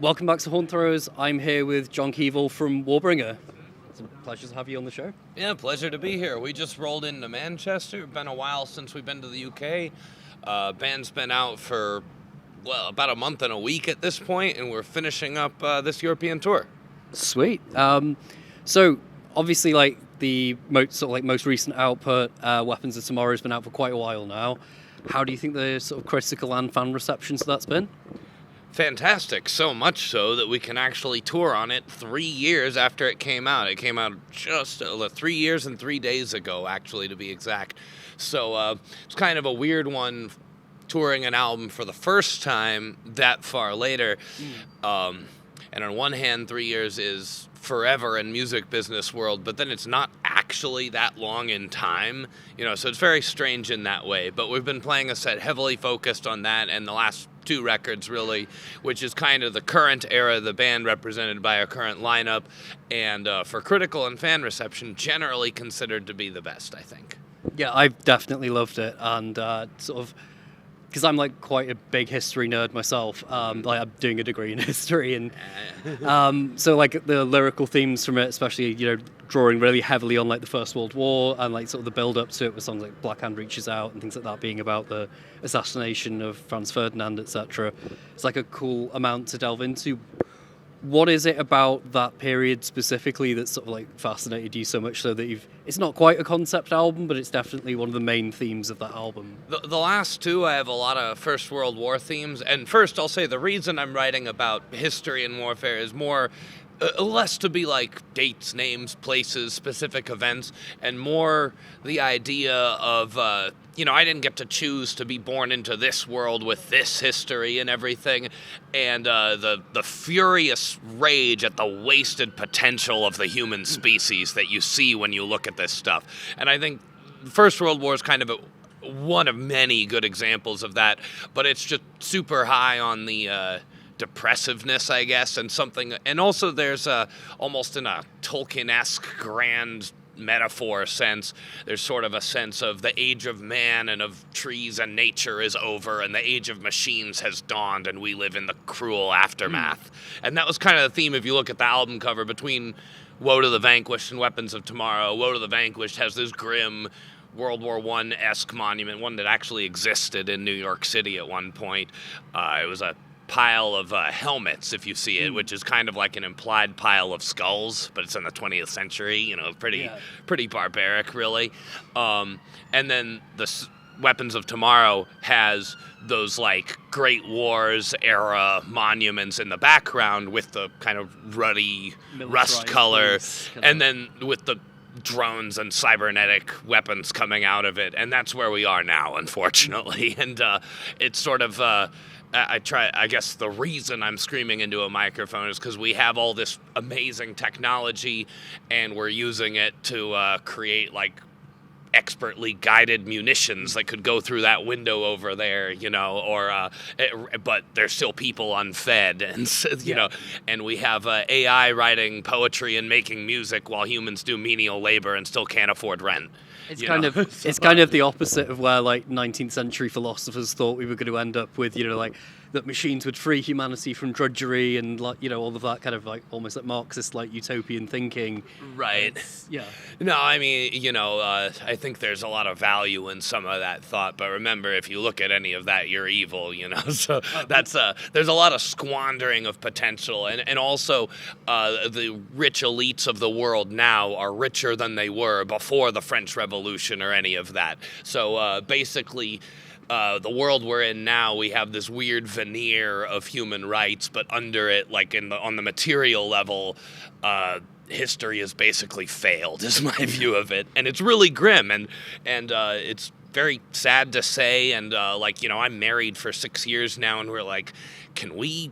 Welcome back to HornThrowers. I'm here with John Kevill from Warbringer. It's a pleasure to have you on the show. Yeah, pleasure to be here. We just rolled into Manchester. It's been a while since we've been to the UK. Band's been out for, about a month and a week at this point, and we're finishing up this European tour. Sweet. So, obviously, like the most recent output, Weapons of Tomorrow, has been out for quite a while now. How do you think the sort of critical and fan reception to that's been? Fantastic, so much so that we can actually tour on it 3 years after it came out. It came out just 3 years and 3 days ago, actually, to be exact. So it's kind of a weird one, touring an album for the first time that far later. And on one hand, 3 years is forever in music business world, but then it's not actually that long in time, so it's very strange in that way. But we've been playing a set heavily focused on that, and the last 2 records really, which is kind of the current era of the band represented by our current lineup, and for critical and fan reception, generally considered to be the best, I think. Yeah, I've definitely loved it, and because I'm like quite a big history nerd myself, like I'm doing a degree in history, and so like the lyrical themes from it, especially drawing really heavily on like the First World War and like sort of the build up to it with songs like Black Hand Reaches Out and things like that being about the assassination of Franz Ferdinand, etc. It's like a cool amount to delve into. What is it about that period specifically that sort of like fascinated you so much so that it's not quite a concept album, but it's definitely one of the main themes of that album? The last 2, I have a lot of First World War themes. And first, I'll say the reason I'm writing about history and warfare is more less to be like dates, names, places, specific events, and more the idea of, I didn't get to choose to be born into this world with this history and everything, and the furious rage at the wasted potential of the human species that you see when you look at this stuff. And I think First World War is kind of one of many good examples of that, but it's just super high on the depressiveness, I guess, and also there's almost in a Tolkien-esque grand metaphor sense, there's sort of a sense of the age of man and of trees and nature is over, and the age of machines has dawned, and we live in the cruel aftermath. And that was kind of the theme if you look at the album cover between Woe to the Vanquished and Weapons of Tomorrow. Woe to the Vanquished has this grim World War I-esque monument, one that actually existed in New York City at one point. It was a pile of helmets, if you see it, which is kind of like an implied pile of skulls, but it's in the 20th century, pretty barbaric, really. And then the Weapons of Tomorrow has those like Great Wars era monuments in the background with the kind of ruddy rust color, and then with the drones and cybernetic weapons coming out of it, and that's where we are now, unfortunately. And it's sort of I guess the reason I'm screaming into a microphone is because we have all this amazing technology, and we're using it to create like expertly guided munitions that could go through that window over there, but there's still people unfed, and and we have AI writing poetry and making music while humans do menial labor and still can't afford rent. It's kind of the opposite of where like 19th century philosophers thought we were going to end up with, like that machines would free humanity from drudgery and like all of that kind of like almost like Marxist like utopian thinking. Right. Yeah. No, I mean, I think there's a lot of value in some of that thought, but remember, if you look at any of that, you're evil, So that's there's a lot of squandering of potential, and also the rich elites of the world now are richer than they were before the French Revolution or any of that. So basically, the world we're in now, we have this weird veneer of human rights, but under it, like on the material level, history has basically failed, is my view of it, and it's really grim, and it's very sad to say, and I'm married for 6 years now, and we're like, can we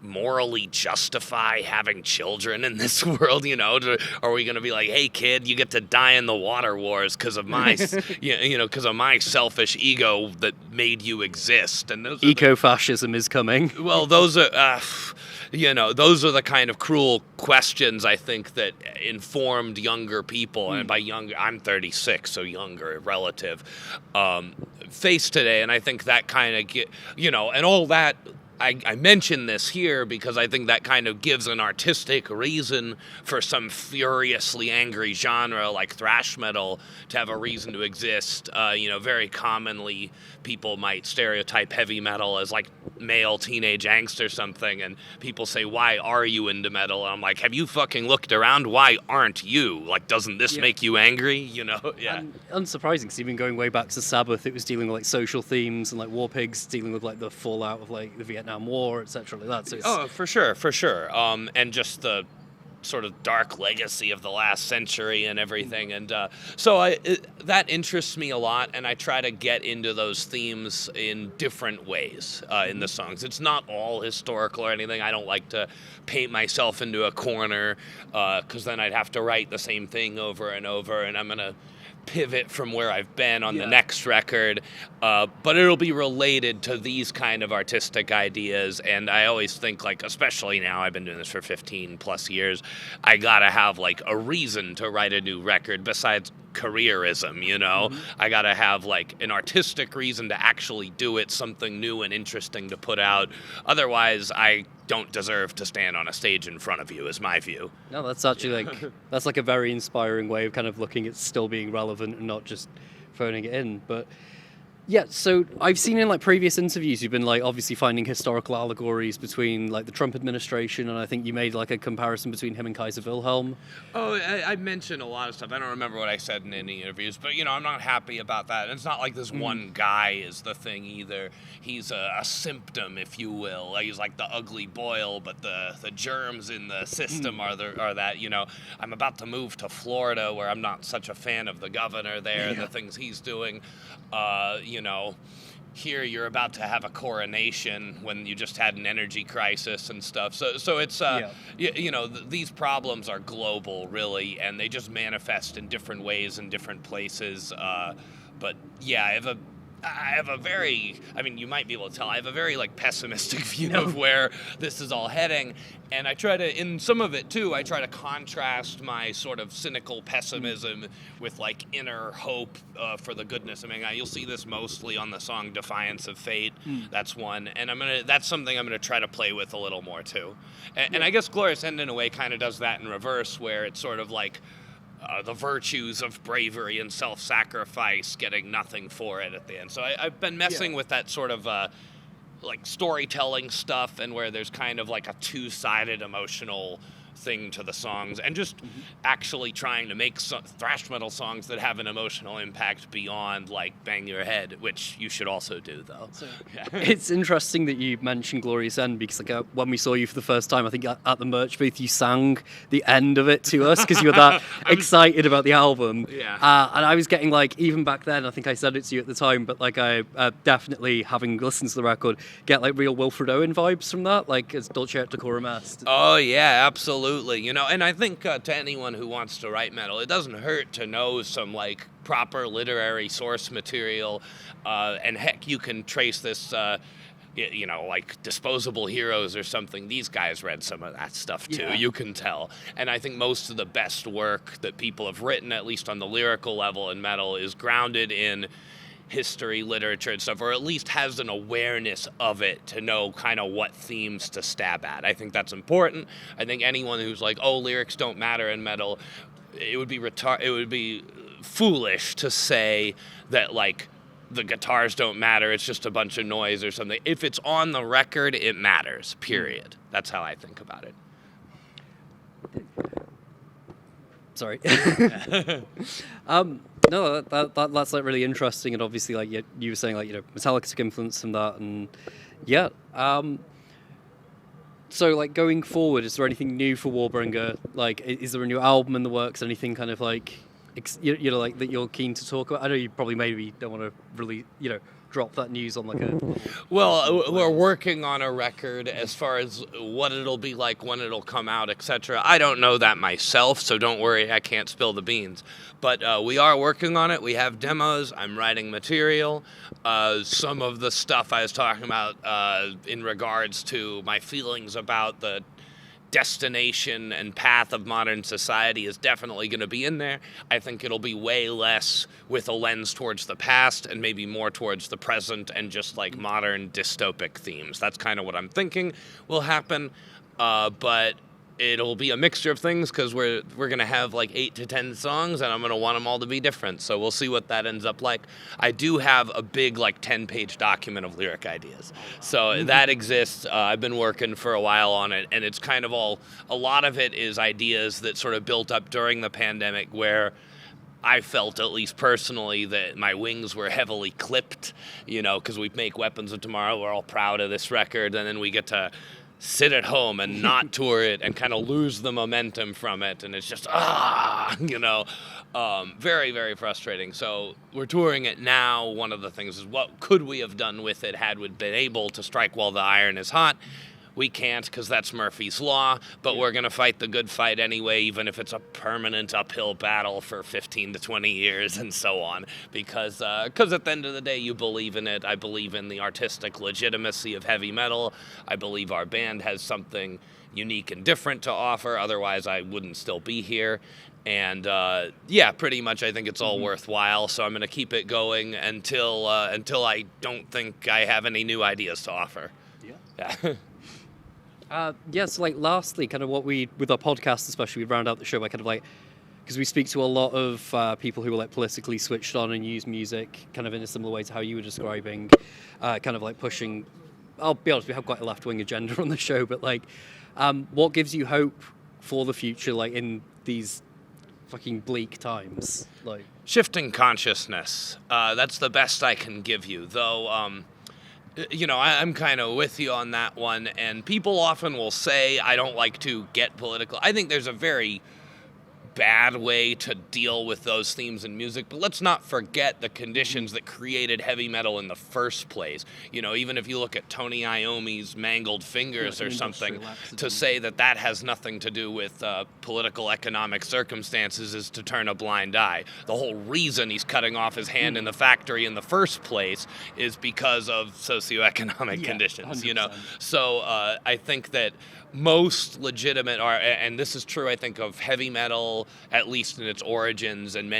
morally justify having children in this world? Are we going to be like, hey kid, you get to die in the water wars because of my because of my selfish ego that made you exist? And eco-fascism is coming. Well, those are those are the kind of cruel questions, I think, that informed younger people, and by younger, I'm 36, so younger, relative, face today. And I think that kind of and all that I mention this here because I think that kind of gives an artistic reason for some furiously angry genre like thrash metal to have a reason to exist. Very commonly people might stereotype heavy metal as like male teenage angst or something, and people say, why are you into metal? And I'm like, have you fucking looked around? Why aren't you? Like, doesn't this make you angry? Yeah. And unsurprising, because even going way back to Sabbath, it was dealing with like social themes, and like War Pigs dealing with like the fallout of like the Vietnam War, etc. Like that. So for sure. And just the sort of dark legacy of the last century and everything. And that interests me a lot, and I try to get into those themes in different ways in the songs. It's not all historical or anything. I don't like to paint myself into a corner because then I'd have to write the same thing over and over, and I'm going to pivot from where I've been on the next record, but it'll be related to these kind of artistic ideas. And I always think, like, especially now, I've been doing this for 15 plus years, I gotta have like a reason to write a new record besides careerism, I gotta have like an artistic reason to actually do it, something new and interesting to put out. Otherwise, I don't deserve to stand on a stage in front of you, is my view. No, that's actually that's like a very inspiring way of kind of looking at still being relevant and not just phoning it in. But yeah, so I've seen in like previous interviews you've been like obviously finding historical allegories between like the Trump administration, and I think you made like a comparison between him and Kaiser Wilhelm. Oh, I mentioned a lot of stuff. I don't remember what I said in any interviews, but I'm not happy about that. And it's not like this one guy is the thing either. He's a symptom, if you will. He's like the ugly boil, but the germs in the system are that. I'm about to move to Florida, where I'm not such a fan of the governor there and the things he's doing. Here you're about to have a coronation when you just had an energy crisis and stuff. So it's, these problems are global, really, and they just manifest in different ways in different places. But yeah, I have a very, you might be able to tell, I have a very like pessimistic view of where this is all heading. And I try to, in some of it too, I try to contrast my sort of cynical pessimism with like inner hope for the goodness. You'll see this mostly on the song Defiance of Fate. That's one. And that's something I'm going to try to play with a little more too. And I guess Glorious End in a way kind of does that in reverse, where it's sort of like, the virtues of bravery and self-sacrifice getting nothing for it at the end. So I've been messing with that sort of like storytelling stuff, and where there's kind of like a two-sided emotional thing to the songs, and just actually trying to make thrash metal songs that have an emotional impact beyond like bang your head, which you should also do though. So, it's interesting that you mentioned Glorious End, because like when we saw you for the first time, I think at the merch booth, you sang the end of it to us because you were that excited about the album. And I was getting like, even back then, I think I said it to you at the time, but like I definitely, having listened to the record, get like real Wilfred Owen vibes from that, like as Dulce et Decorum Est. Oh yeah, absolutely. And I think to anyone who wants to write metal, it doesn't hurt to know some like proper literary source material, and heck, you can trace this, like Disposable Heroes or something. These guys read some of that stuff too, you can tell. And I think most of the best work that people have written, at least on the lyrical level in metal, is grounded in history, literature, and stuff, or at least has an awareness of it to know kind of what themes to stab at. I think that's important. I think anyone who's like, oh, lyrics don't matter in metal, it would be foolish to say that like the guitars don't matter, it's just a bunch of noise or something. If it's on the record, it matters, period. That's how I think about it. Sorry. No, that's like really interesting, and obviously like you were saying, like Metallica took influence from that, and so like going forward, is there anything new for Warbringer? Like, is there a new album in the works? Anything kind of like like that you're keen to talk about? I know you probably maybe don't want to really drop that news on like a... Well, we're working on a record. As far as what it'll be like, when it'll come out, etc., I don't know that myself, so don't worry, I can't spill the beans. But we are working on it. We have demos. I'm writing material. Some of the stuff I was talking about in regards to my feelings about the destination and path of modern society is definitely going to be in there. I think it'll be way less with a lens towards the past and maybe more towards the present and just like modern dystopic themes. That's kind of what I'm thinking will happen. But it'll be a mixture of things because we're going to have like 8 to 10 songs, and I'm going to want them all to be different. So we'll see what that ends up like. I do have a big like 10-page document of lyric ideas. So that exists. I've been working for a while on it, and it's kind of a lot of it is ideas that sort of built up during the pandemic where I felt, at least personally, that my wings were heavily clipped, because we make Weapons of Tomorrow. We're all proud of this record, and then we get to sit at home and not tour it and kind of lose the momentum from it. And it's just, very, very frustrating. So we're touring it now. One of the things is, what could we have done with it had we been able to strike while the iron is hot? We can't, because that's Murphy's Law, but we're going to fight the good fight anyway, even if it's a permanent uphill battle for 15 to 20 years and so on, because at the end of the day, you believe in it. I believe in the artistic legitimacy of heavy metal. I believe our band has something unique and different to offer. Otherwise, I wouldn't still be here. And pretty much I think it's all worthwhile, so I'm going to keep it going until I don't think I have any new ideas to offer. Yeah. Yes, like lastly, kind of what with our podcast especially, we round out the show by kind of like, because we speak to a lot of people who are like politically switched on and use music kind of in a similar way to how you were describing, kind of like pushing, I'll be honest, we have quite a left-wing agenda on the show, but like, what gives you hope for the future, like in these fucking bleak times? Like shifting consciousness, that's the best I can give you, though. I'm kind of with you on that one, and people often will say, I don't like to get political. I think there's a very bad way to deal with those themes in music, but let's not forget the conditions that created heavy metal in the first place. Even if you look at Tony Iommi's Mangled Fingers or something, to say that has nothing to do with political economic circumstances is to turn a blind eye. The whole reason he's cutting off his hand in the factory in the first place is because of socioeconomic conditions, 100%. So I think that most legitimate and this is true, I think, of heavy metal, at least in its origins, and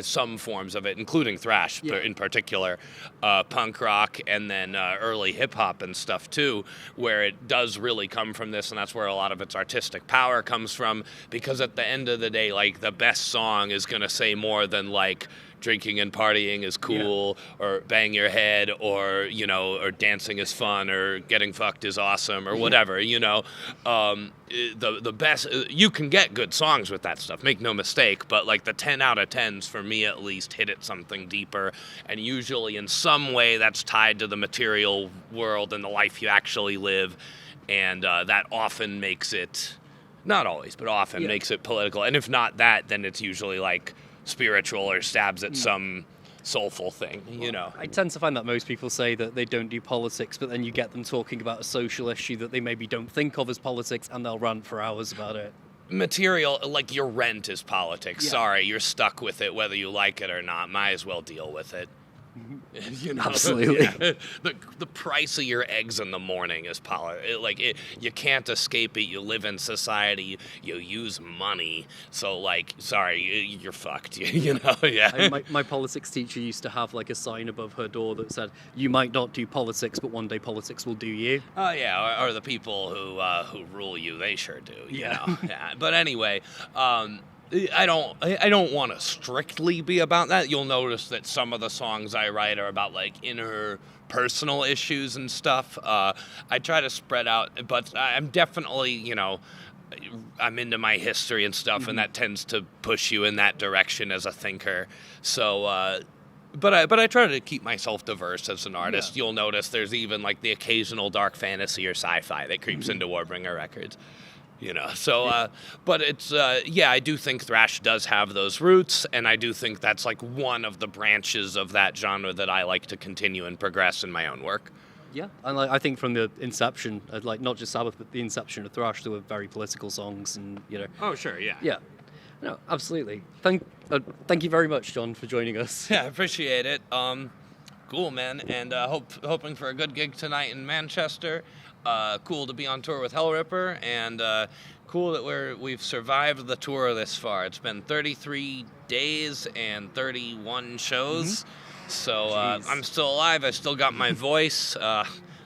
some forms of it, including thrash in particular, punk rock, and then early hip hop and stuff too, where it does really come from this, and that's where a lot of its artistic power comes from. Because at the end of the day, like, the best song is going to say more than like drinking and partying is cool, or bang your head, or or dancing is fun, or getting fucked is awesome, or whatever. The best, you can get good songs with that stuff, make no mistake, but like the 10 out of 10s, for me at least, hit at something deeper, and usually in some way that's tied to the material world and the life you actually live, and that often makes it, not always, but often makes it political. And if not that, then it's usually like spiritual or stabs at some soulful thing, I tend to find that most people say that they don't do politics, but then you get them talking about a social issue that they maybe don't think of as politics, and they'll rant for hours about it. Material, like your rent is politics. Sorry, you're stuck with it whether you like it or not. Might as well deal with it. Absolutely. The price of your eggs in the morning is you can't escape it. You live in society. You use money. So sorry, you're fucked. My politics teacher used to have like a sign above her door that said, "You might not do politics, but one day politics will do you." Oh yeah, or the people who rule you, they sure do. Yeah. But anyway. I don't want to strictly be about that. You'll notice that some of the songs I write are about like inner personal issues and stuff. I try to spread out, but I'm definitely, I'm into my history and stuff, and that tends to push you in that direction as a thinker. So, but I try to keep myself diverse as an artist. You'll notice there's even like the occasional dark fantasy or sci-fi that creeps into Warbringer records. But it's, I do think thrash does have those roots, and I do think that's like one of the branches of that genre that I like to continue and progress in my own work. Yeah, and I think from the inception, like not just Sabbath, but the inception of thrash, there were very political songs, and Oh, sure, yeah. Yeah, no, absolutely. Thank you very much, John, for joining us. Yeah, I appreciate it. Cool, man, and hoping for a good gig tonight in Manchester. Cool to be on tour with Hellripper, and cool that we've survived the tour this far. It's been 33 days and 31 shows, so I'm still alive. I still got my voice.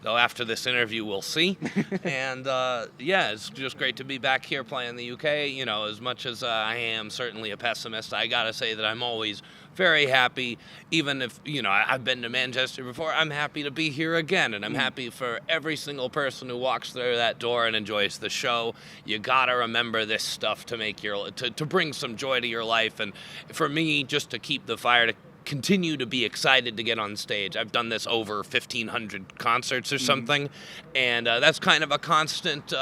Though after this interview, we'll see. And yeah, it's just great to be back here playing the UK. You know, as much as I am certainly a pessimist, I gotta say that I'm always very happy. Even if, you know, I've been to Manchester before, I'm happy to be here again. And I'm happy for every single person who walks through that door and enjoys the show. You gotta remember this stuff to make to bring some joy to your life. And for me, just to keep the fire, to continue to be excited to get on stage. I've done this over 1,500 concerts or something, and that's kind of a constant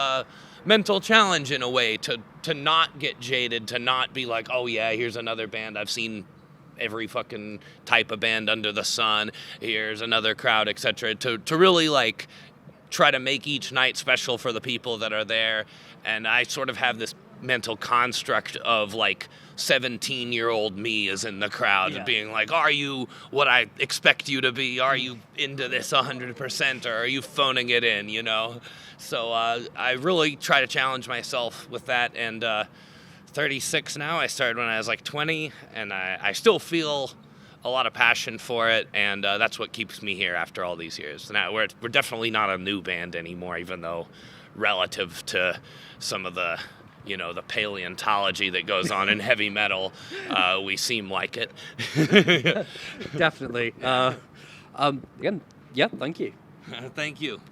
mental challenge in a way, to not get jaded, to not be like, oh yeah, here's another band. I've seen every fucking type of band under the sun. Here's another crowd, etc. To really like try to make each night special for the people that are there. And I sort of have this mental construct of like 17-year-old me is in the crowd, being like, are you what I expect you to be? Are you into this 100%, or are you phoning it in, you know? So I really try to challenge myself with that, and 36 now. I started when I was like 20, and I still feel a lot of passion for it, and that's what keeps me here after all these years. Now, we're definitely not a new band anymore, even though relative to some of the, you know, the paleontology that goes on in heavy metal, we seem like it. Definitely. Again, yeah, thank you. Thank you.